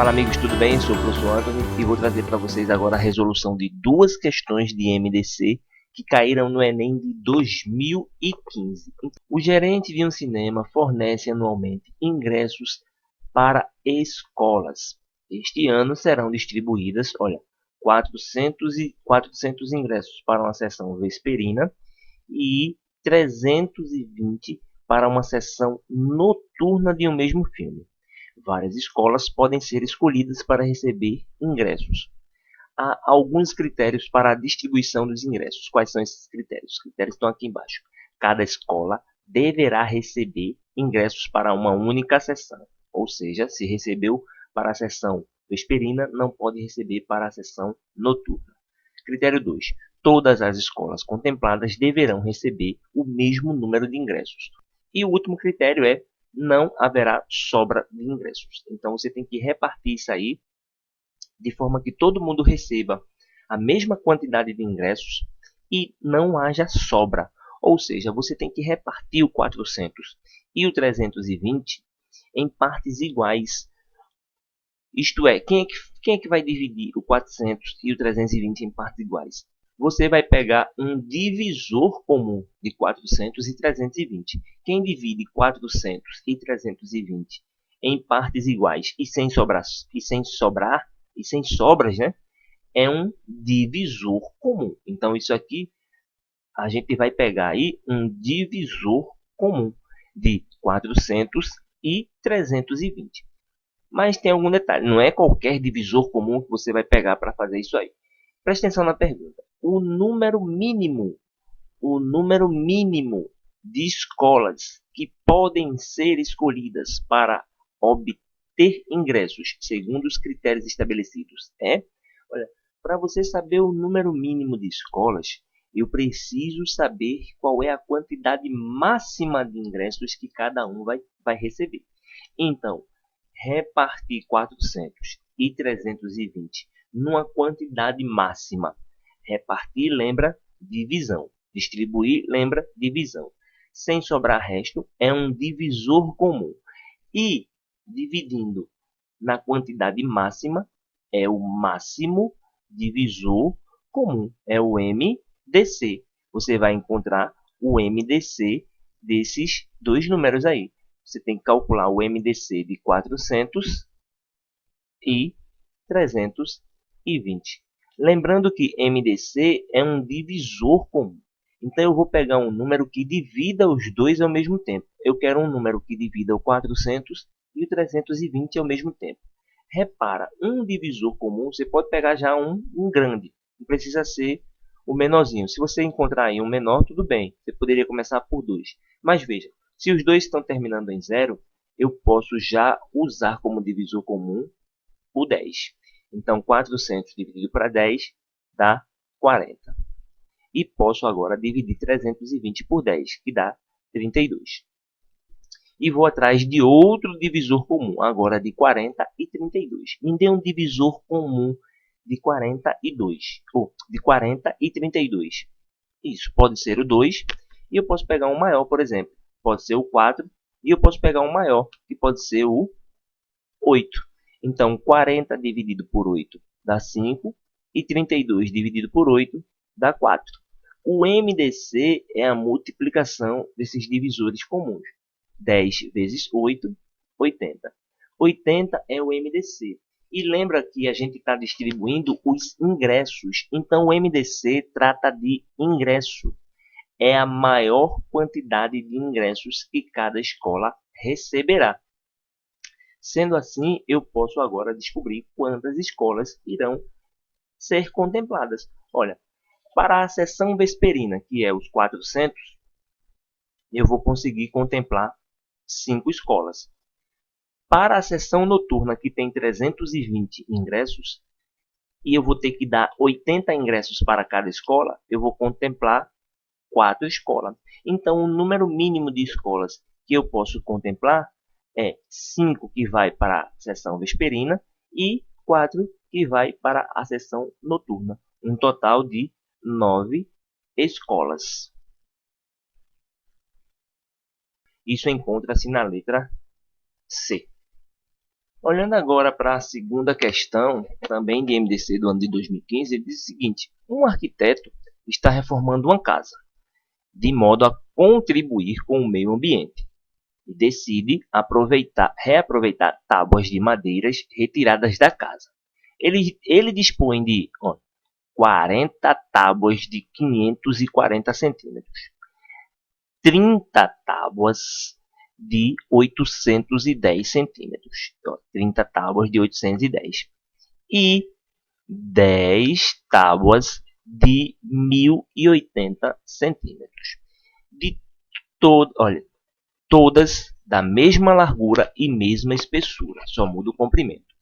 Fala amigos, tudo bem? Sou o professor Antônio e vou trazer para vocês agora a resolução de duas questões de MDC que caíram no Enem de 2015. O gerente de um cinema fornece anualmente ingressos para escolas. Este ano serão distribuídas, 400 ingressos para uma sessão vesperina e 320 para uma sessão noturna de um mesmo filme. Várias escolas podem ser escolhidas para receber ingressos. Há alguns critérios para a distribuição dos ingressos. Quais são esses critérios? Os critérios estão aqui embaixo. Cada escola deverá receber ingressos para uma única sessão. Ou seja, se recebeu para a sessão vesperina, não pode receber para a sessão noturna. Critério 2. Todas as escolas contempladas deverão receber o mesmo número de ingressos. E o último critério é não haverá sobra de ingressos. Então você tem que repartir isso aí de forma que todo mundo receba a mesma quantidade de ingressos e não haja sobra. Ou seja, você tem que repartir o 400 e o 320 em partes iguais. Isto é, quem é que vai dividir o 400 e o 320 em partes iguais? Você vai pegar um divisor comum de 400 e 320. Quem divide 400 e 320 em partes iguais e sem sobras, né? É um divisor comum. Então isso aqui a gente vai pegar aí um divisor comum de 400 e 320. Mas tem algum detalhe, não é qualquer divisor comum que você vai pegar para fazer isso aí. Preste atenção na pergunta. O número mínimo de escolas que podem ser escolhidas para obter ingressos segundo os critérios estabelecidos é, para você saber o número mínimo de escolas, eu preciso saber qual é a quantidade máxima de ingressos que cada um vai receber. Então, repartir 400 e 320 numa quantidade máxima. Repartir lembra divisão. Distribuir lembra divisão. Sem sobrar resto é um divisor comum. E dividindo na quantidade máxima é o máximo divisor comum. É o MDC. Você vai encontrar o MDC desses dois números aí. Você tem que calcular o MDC de 400 e 320. Lembrando que MDC é um divisor comum. Então eu vou pegar um número que divida os dois ao mesmo tempo. Eu quero um número que divida o 400 e o 320 ao mesmo tempo. Repara, um divisor comum, você pode pegar já um grande. Não precisa ser o menorzinho. Se você encontrar aí um menor, tudo bem. Você poderia começar por 2. Mas veja, se os dois estão terminando em 0, eu posso já usar como divisor comum o 10. Então, 400 dividido para 10 dá 40. E posso agora dividir 320 por 10, que dá 32. E vou atrás de outro divisor comum, agora de 40 e 32. Me dê um divisor comum de 42, ou de 40 e 32. Isso pode ser o 2, e eu posso pegar um maior, por exemplo. Pode ser o 4, e eu posso pegar um maior, que pode ser o 8. Então, 40 dividido por 8 dá 5, e 32 dividido por 8 dá 4. O MDC é a multiplicação desses divisores comuns. 10 vezes 8, 80. 80 é o MDC. E lembra que a gente está distribuindo os ingressos. Então, o MDC trata de ingresso. É a maior quantidade de ingressos que cada escola receberá. Sendo assim, eu posso agora descobrir quantas escolas irão ser contempladas. Olha, para a sessão vesperina, que é os 400, eu vou conseguir contemplar 5 escolas. Para a sessão noturna, que tem 320 ingressos, e eu vou ter que dar 80 ingressos para cada escola, eu vou contemplar 4 escolas. Então, o número mínimo de escolas que eu posso contemplar é 5 que vai para a sessão vesperina e 4 que vai para a sessão noturna. Um total de 9 escolas. Isso encontra-se na letra C. Olhando agora para a segunda questão, também de MDC do ano de 2015, ele diz o seguinte: um arquiteto está reformando uma casa, de modo a contribuir com o meio ambiente, e decide reaproveitar tábuas de madeiras retiradas da casa. Ele dispõe de 40 tábuas de 540 centímetros, 30 tábuas de 810 centímetros, 30 tábuas de 810 e 10 tábuas de 1080 centímetros. De olha, todas da mesma largura e mesma espessura, só muda o comprimento.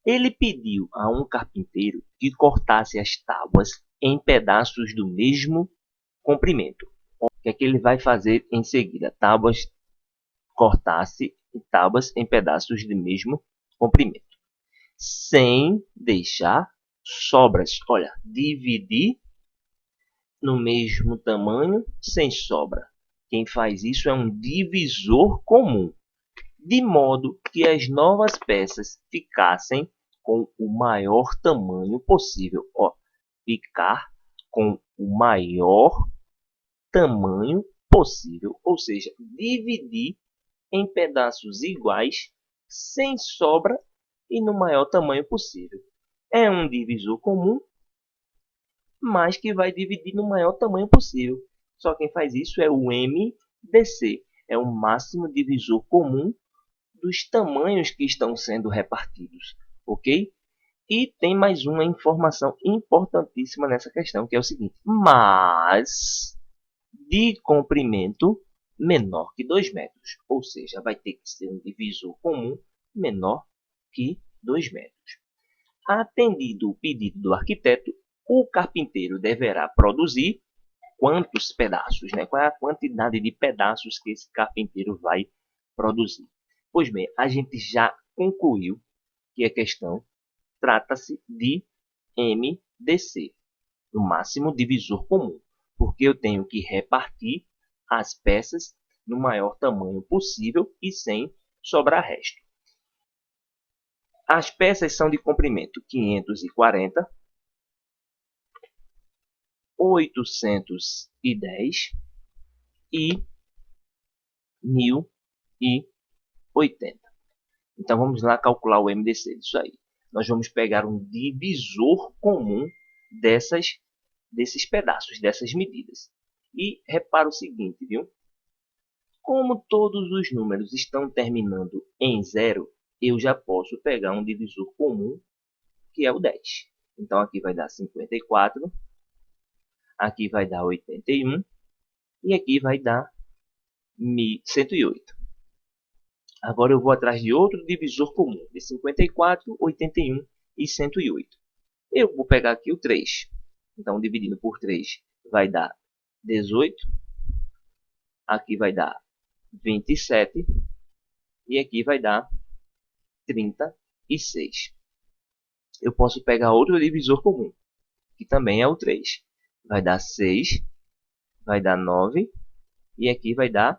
Ele pediu a um carpinteiro que cortasse as tábuas em pedaços do mesmo comprimento. O que é que ele vai fazer em seguida? Cortasse tábuas em pedaços do mesmo comprimento, sem deixar sobras. Olha, dividir no mesmo tamanho sem sobra. Quem faz isso é um divisor comum, de modo que as novas peças ficassem com o maior tamanho possível. Ficar com o maior tamanho possível, ou seja, dividir em pedaços iguais, sem sobra e no maior tamanho possível. É um divisor comum, mas que vai dividir no maior tamanho possível. Só quem faz isso é o MDC, é o máximo divisor comum dos tamanhos que estão sendo repartidos, ok? E tem mais uma informação importantíssima nessa questão, que é o seguinte: mas de comprimento menor que 2 metros, ou seja, vai ter que ser um divisor comum menor que 2 metros. Atendido o pedido do arquiteto, o carpinteiro deverá produzir quantos pedaços, né? Qual é a quantidade de pedaços que esse carpinteiro vai produzir? Pois bem, a gente já concluiu que a questão trata-se de MDC, o máximo divisor comum, porque eu tenho que repartir as peças no maior tamanho possível e sem sobrar resto. As peças são de comprimento 540, 810 e 1080. Então vamos lá calcular o MDC disso aí. Nós vamos pegar um divisor comum desses pedaços, dessas medidas. E repara o seguinte, viu? Como todos os números estão terminando em zero, eu já posso pegar um divisor comum, que é o 10. Então aqui vai dar 54, aqui vai dar 81 e aqui vai dar 108. Agora eu vou atrás de outro divisor comum, de 54, 81 e 108. Eu vou pegar aqui o 3. Então, dividindo por 3 vai dar 18. Aqui vai dar 27. E aqui vai dar 36. Eu posso pegar outro divisor comum, que também é o 3. Vai dar 6, vai dar 9 e aqui vai dar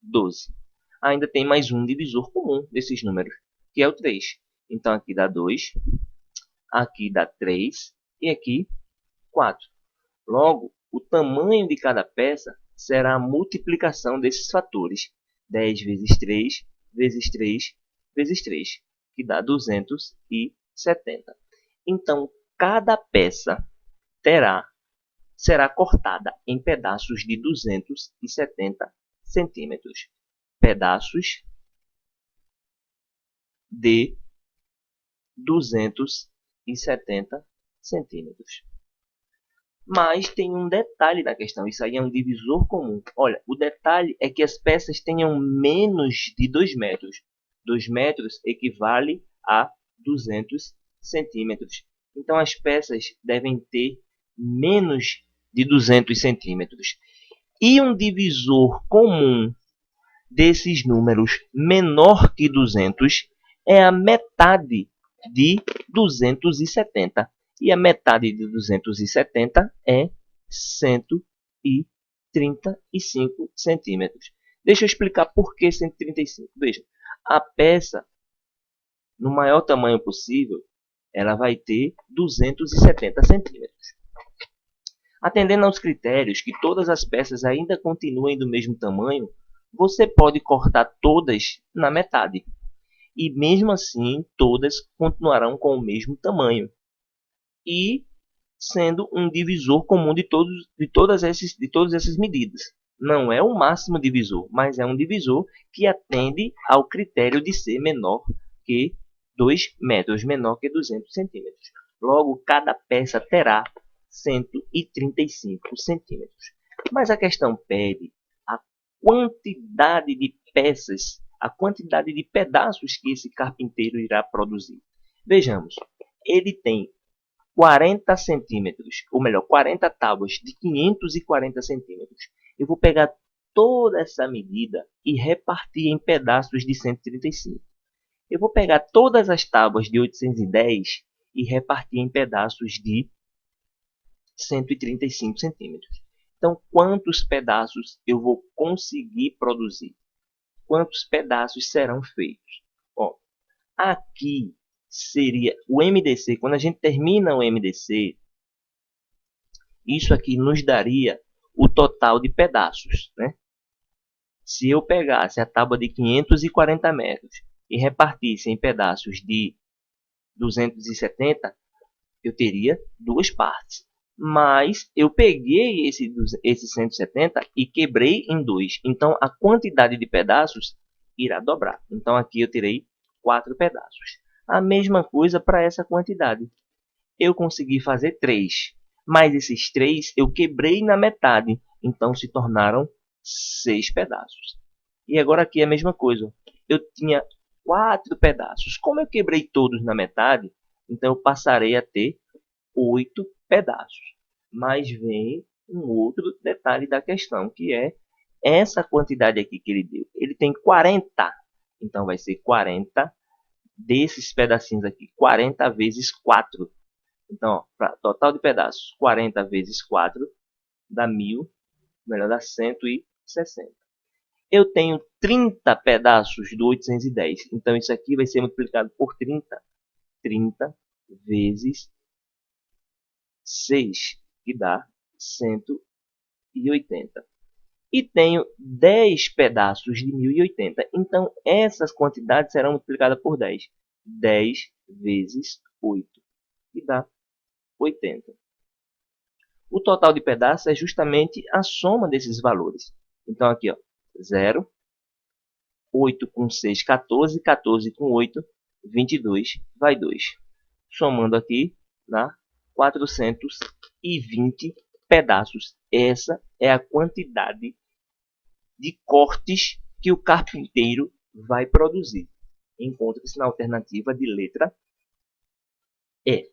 12. Ainda tem mais um divisor comum desses números, que é o 3. Então aqui dá 2, aqui dá 3 e aqui 4. Logo, o tamanho de cada peça será a multiplicação desses fatores. 10 vezes 3 vezes 3 vezes 3, que dá 270. Então, cada peça será cortada em pedaços de 270 centímetros. Pedaços de 270 centímetros. Mas tem um detalhe na questão, isso aí é um divisor comum. Olha, o detalhe é que as peças tenham menos de 2 metros. 2 metros equivale a 200 centímetros. Então as peças devem ter menos de 200 centímetros. E um divisor comum desses números menor que 200 é a metade de 270. E a metade de 270 é 135 centímetros. Deixa eu explicar por que 135. Veja, a peça no maior tamanho possível, ela vai ter 270 centímetros. Atendendo aos critérios que todas as peças ainda continuem do mesmo tamanho, você pode cortar todas na metade. E mesmo assim, todas continuarão com o mesmo tamanho. E sendo um divisor comum de todas essas medidas. Não é o máximo divisor, mas é um divisor que atende ao critério de ser menor que 2 metros, menor que 200 centímetros. Logo, cada peça terá 135 centímetros. Mas a questão pede a quantidade de peças, a quantidade de pedaços que esse carpinteiro irá produzir. Vejamos, ele tem 40 centímetros, ou melhor, 40 tábuas de 540 centímetros. Eu vou pegar toda essa medida e repartir em pedaços de 135. Eu vou pegar todas as tábuas de 810 e repartir em pedaços de 135 centímetros. Então, quantos pedaços eu vou conseguir produzir? Quantos pedaços serão feitos? Bom, aqui seria o MDC. Quando a gente termina o MDC, isso aqui nos daria o total de pedaços, né? Se eu pegasse a tábua de 540 metros e repartisse em pedaços de 270, eu teria duas partes. Mas eu peguei esse 170 e quebrei em dois. Então, a quantidade de pedaços irá dobrar. Então, aqui eu terei 4 pedaços. A mesma coisa para essa quantidade. Eu consegui fazer 3. Mas esses 3 eu quebrei na metade. Então, se tornaram 6 pedaços. E agora aqui é a mesma coisa. Eu tinha 4 pedaços. Como eu quebrei todos na metade, então eu passarei a ter 8 pedaços. Mas vem um outro detalhe da questão, que é essa quantidade aqui que ele deu. Ele tem 40, então vai ser 40 desses pedacinhos aqui, 40 vezes 4. Então, para total de pedaços, 40 vezes 4 dá 1000, melhor, dá 160. Eu tenho 30 pedaços do 810, então isso aqui vai ser multiplicado por 30. 30 vezes 6, que dá 180. E tenho 10 pedaços de 1080. Então, essas quantidades serão multiplicadas por 10. 10 vezes 8, que dá 80. O total de pedaços é justamente a soma desses valores. Então, aqui, ó, 0, 8 com 6, 14, 14 com 8, 22, vai 2. Somando aqui, dá 420 pedaços. Essa é a quantidade de cortes que o carpinteiro vai produzir. Encontra-se na alternativa de letra E.